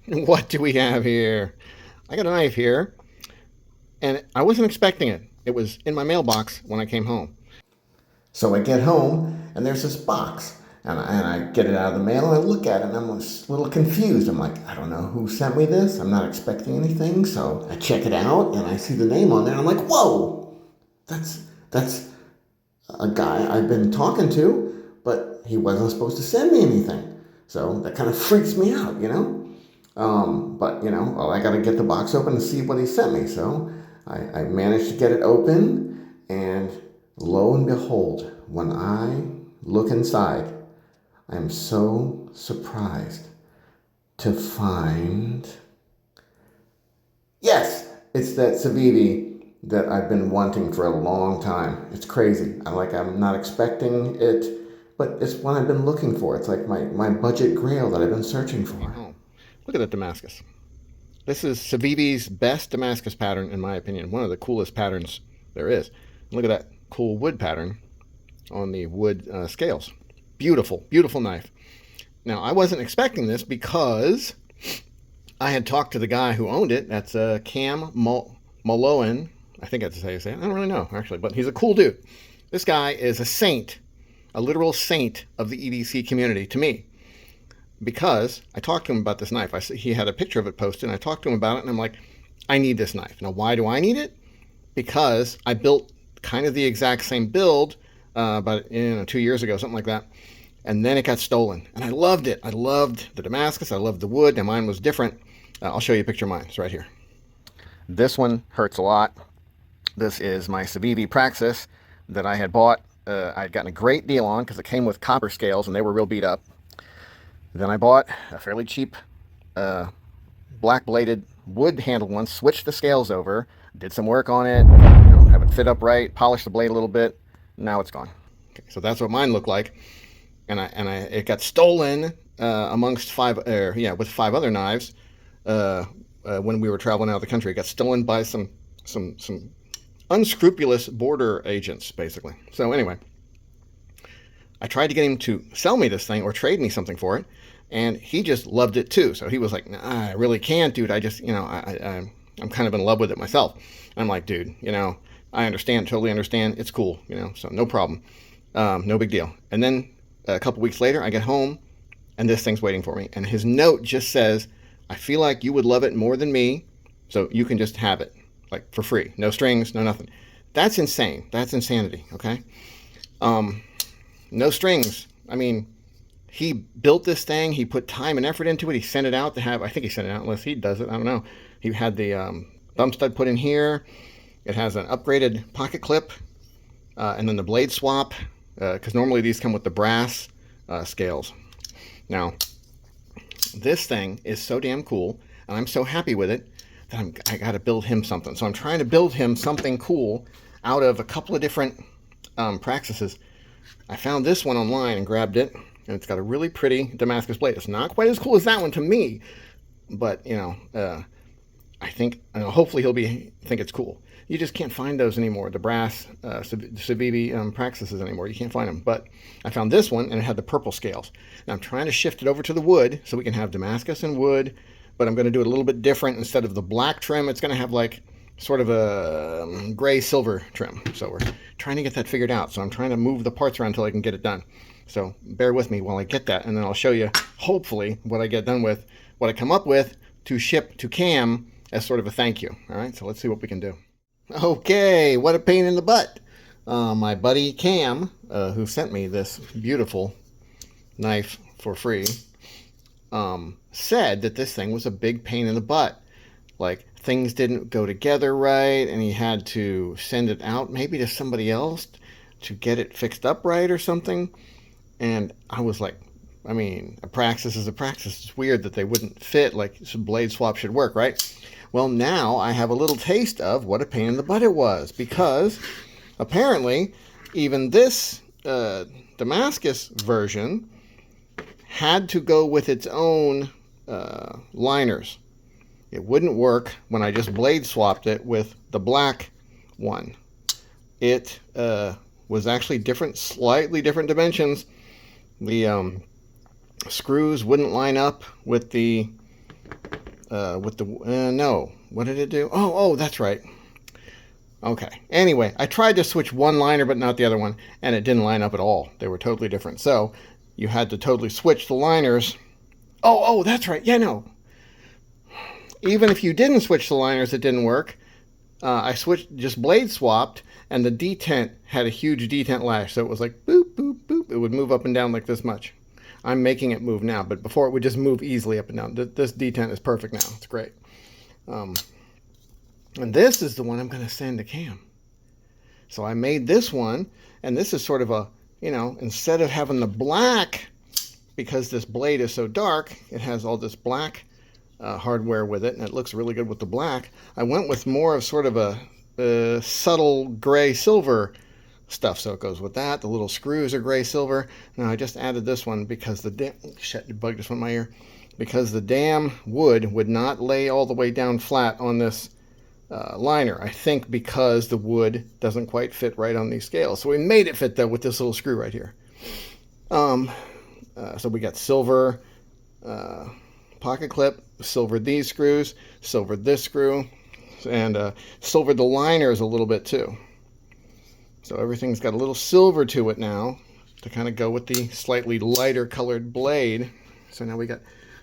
What do we have here? I got a knife here, and I wasn't expecting it. It was in my mailbox when I came home. So I get home, and there's this box, and I get it out of the mail, and I look at it, and I'm a little confused. I'm like, I don't know who sent me this. I'm not expecting anything, so I check it out, and I see the name on there, and I'm like, whoa, that's a guy I've been talking to, but he wasn't supposed to send me anything. So that kind of freaks me out, you know? But, you know, well, I got to get the box open and see what he sent me. So I managed to get it open, and lo and behold, when I look inside, I am so surprised to find, yes, it's that Civivi that I've been wanting for a long time. It's crazy. I'm not expecting it, but it's what I've been looking for. It's like my budget grail that I've been searching for. Oh, look at that Damascus. This is Civivi's best Damascus pattern, in my opinion. One of the coolest patterns there is. Look at that cool wood pattern on the wood scales. Beautiful, beautiful knife. Now, I wasn't expecting this because I had talked to the guy who owned it. That's Cam Mollohan. I think that's how you say it. I don't really know, actually, but he's a cool dude. This guy is a saint, a literal saint of the EDC community to me, because I talked to him about this knife. He had a picture of it posted, and I talked to him about it, and I'm like, I need this knife. Now, why do I need it? Because I built kind of the exact same build about 2 years ago, something like that, and then it got stolen, and I loved it. I loved the Damascus. I loved the wood, and mine was different. I'll show you a picture of mine. It's right here. This one hurts a lot. This is my Civivi Praxis that I had bought. I'd gotten a great deal on because it came with copper scales and they were real beat up. Then I bought a fairly cheap black bladed wood handled one, switched the scales over, did some work on it, have it fit up right, polished the blade a little bit. Now it's gone. Okay, so that's what mine looked like. And it got stolen amongst with 5 other knives when we were traveling out of the country. It got stolen by some unscrupulous border agents, basically. So anyway, I tried to get him to sell me this thing or trade me something for it, and he just loved it too. So he was like, nah, I really can't, dude. I just, I'm kind of in love with it myself. And I'm like, dude, I understand, totally understand. It's cool, so no problem. No big deal. And then a couple weeks later, I get home, and this thing's waiting for me. And his note just says, I feel like you would love it more than me, so you can just have it. Like for free, no strings, no nothing. That's insane. That's insanity. Okay. No strings. I mean, he built this thing. He put time and effort into it. He sent it out to have. I think he sent it out, unless he does it. I don't know. He had the thumb stud put in here. It has an upgraded pocket clip, and then the blade swap. Because normally these come with the brass scales. Now, this thing is so damn cool, and I'm so happy with it. I got to build him something. So I'm trying to build him something cool out of a couple of different Praxises. I found this one online and grabbed it, and it's got a really pretty Damascus blade. It's not quite as cool as that one to me, but I think hopefully he'll think it's cool. You just can't find those anymore. The brass Civivi Praxises anymore. You can't find them. But I found this one, and it had the purple scales. Now I'm trying to shift it over to the wood so we can have Damascus and wood. But I'm going to do it a little bit different. Instead of the black trim, it's going to have like sort of a gray silver trim. So we're trying to get that figured out. So I'm trying to move the parts around until I can get it done. So bear with me while I get that, and then I'll show you hopefully what I get done with, what I come up with to ship to Cam as sort of a thank you. All right, so let's see what we can do. Okay, what a pain in the butt. My buddy Cam, who sent me this beautiful knife for free, said that this thing was a big pain in the butt. Like, things didn't go together right, and he had to send it out maybe to somebody else to get it fixed up right or something. And I was like, I mean, a Praxis is a Praxis. It's weird that they wouldn't fit, like some blade swap should work, right? Well, now I have a little taste of what a pain in the butt it was, because apparently even this Damascus version had to go with its own liners. It wouldn't work when I just blade swapped it with the black one. It was actually slightly different dimensions. The screws wouldn't line up with the with the, no, what did it do? Oh, that's right. Okay. Anyway, I tried to switch one liner but not the other one, and it didn't line up at all. They were totally different. So you had to totally switch the liners. Oh, that's right. Yeah, no. Even if you didn't switch the liners, it didn't work. I just blade swapped, and the detent had a huge detent lash. So it was like boop, boop, boop. It would move up and down like this much. I'm making it move now, but before it would just move easily up and down. This detent is perfect now. It's great. And this is the one I'm going to send to Cam. So I made this one, and this is sort of a, instead of having the black, because this blade is so dark, it has all this black hardware with it, and it looks really good with the black. I went with more of sort of a subtle gray silver stuff, so it goes with that. The little screws are gray silver. Now I just added this one because the bug just went in my ear, because the damn wood would not lay all the way down flat on this liner. I think because the wood doesn't quite fit right on these scales. So we made it fit though with this little screw right here. So we got silver pocket clip, silvered these screws, silvered this screw, and silvered the liners a little bit too. So everything's got a little silver to it now to kind of go with the slightly lighter colored blade. So now we got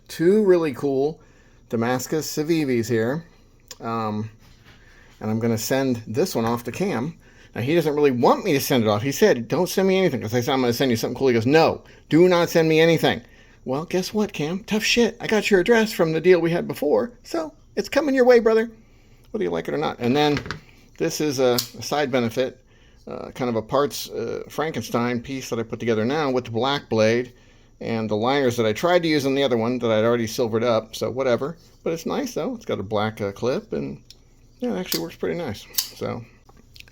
two really cool Damascus Civivis here. And I'm going to send this one off to Cam. Now, he doesn't really want me to send it off. He said, don't send me anything. Because I said, I'm going to send you something cool. He goes, no, do not send me anything. Well, guess what, Cam? Tough shit. I got your address from the deal we had before. So it's coming your way, brother, whether you like it or not. And then this is a side benefit, kind of a parts Frankenstein piece that I put together now with the black blade and the liners that I tried to use on the other one that I'd already silvered up. So whatever. But it's nice, though. It's got a black clip, and yeah, it actually works pretty nice. So,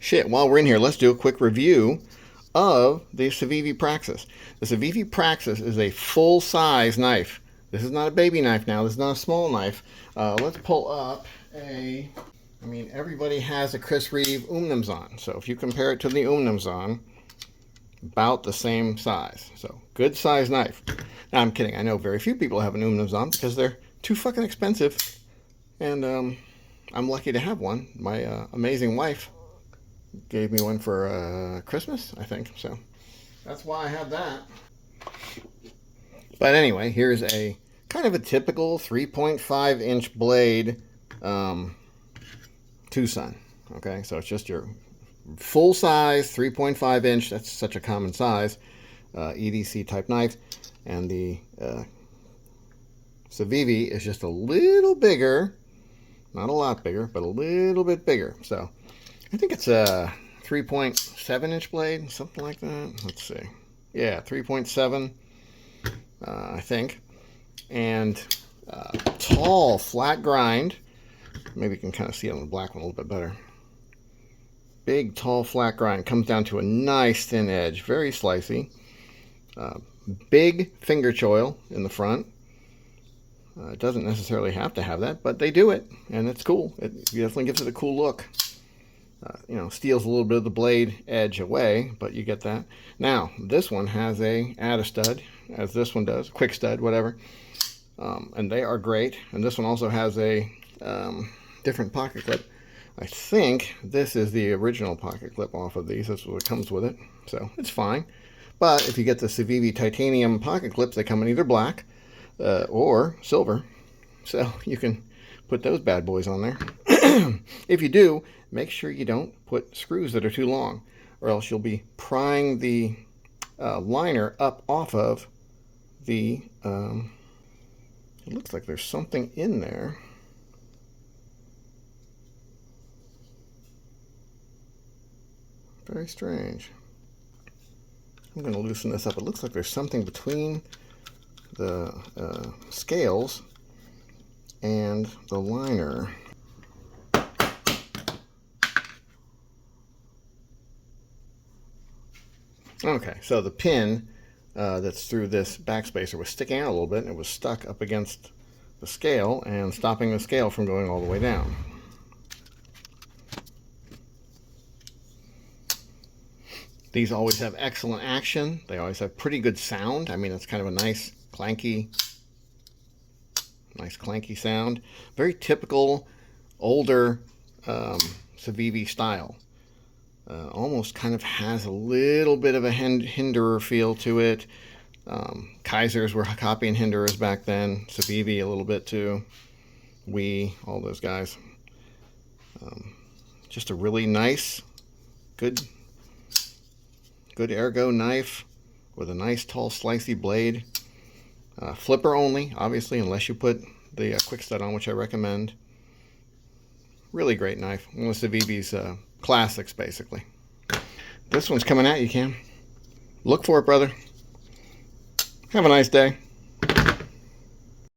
shit, while we're in here, let's do a quick review of the Civivi Praxis. The Civivi Praxis is a full-size knife. This is not a baby knife now. This is not a small knife. Let's pull up everybody has a Chris Reeve Umnumzon. So if you compare it to the Umnumzon, about the same size. So, good size knife. Now, I'm kidding. I know very few people have an Umnumzon because they're too fucking expensive. And, I'm lucky to have one. My amazing wife gave me one for Christmas, I think. So that's why I have that. But anyway, here's a kind of a typical 3.5 inch blade Tucson. Okay, so it's just your full size 3.5 inch. That's such a common size EDC type knife. And the Civivi is just a little bigger. Not a lot bigger, but a little bit bigger. So I think it's a 3.7 inch blade, something like that. Let's see. Yeah, 3.7, I think. And tall, flat grind. Maybe you can kind of see it on the black one a little bit better. Big, tall, flat grind. Comes down to a nice thin edge. Very slicey. Big finger choil in the front. It doesn't necessarily have to have that, but they do it, and it's cool. It definitely gives it a cool look. Steals a little bit of the blade edge away, but you get that. Now, this one has a add stud, as this one does, quick stud, whatever. And they are great. And this one also has a different pocket clip. I think this is the original pocket clip off of these. That's what comes with it. So it's fine. But if you get the Civivi titanium pocket clips, they come in either black or silver. So you can put those bad boys on there. If you do, make sure you don't put screws that are too long, or else you'll be prying the liner up off of the... it looks like there's something in there. Very strange. I'm going to loosen this up. It looks like there's something between the scales and the liner. Okay, so the pin that's through this backspacer was sticking out a little bit, and it was stuck up against the scale and stopping the scale from going all the way down. These always have excellent action. They always have pretty good sound. I mean, it's kind of a nice, clanky Nice clanky sound. Very typical older Civivi style. Almost kind of has a little bit of a Hinderer feel to it. Kaisers were copying Hinderers back then. Civivi a little bit too. All those guys. Just a really nice, good ergo knife with a nice tall slicey blade. Flipper only, obviously, unless you put the quick stud on, which I recommend. Really great knife. One of Civivi's classics, basically. This one's coming at you, Cam. Look for it, brother. Have a nice day.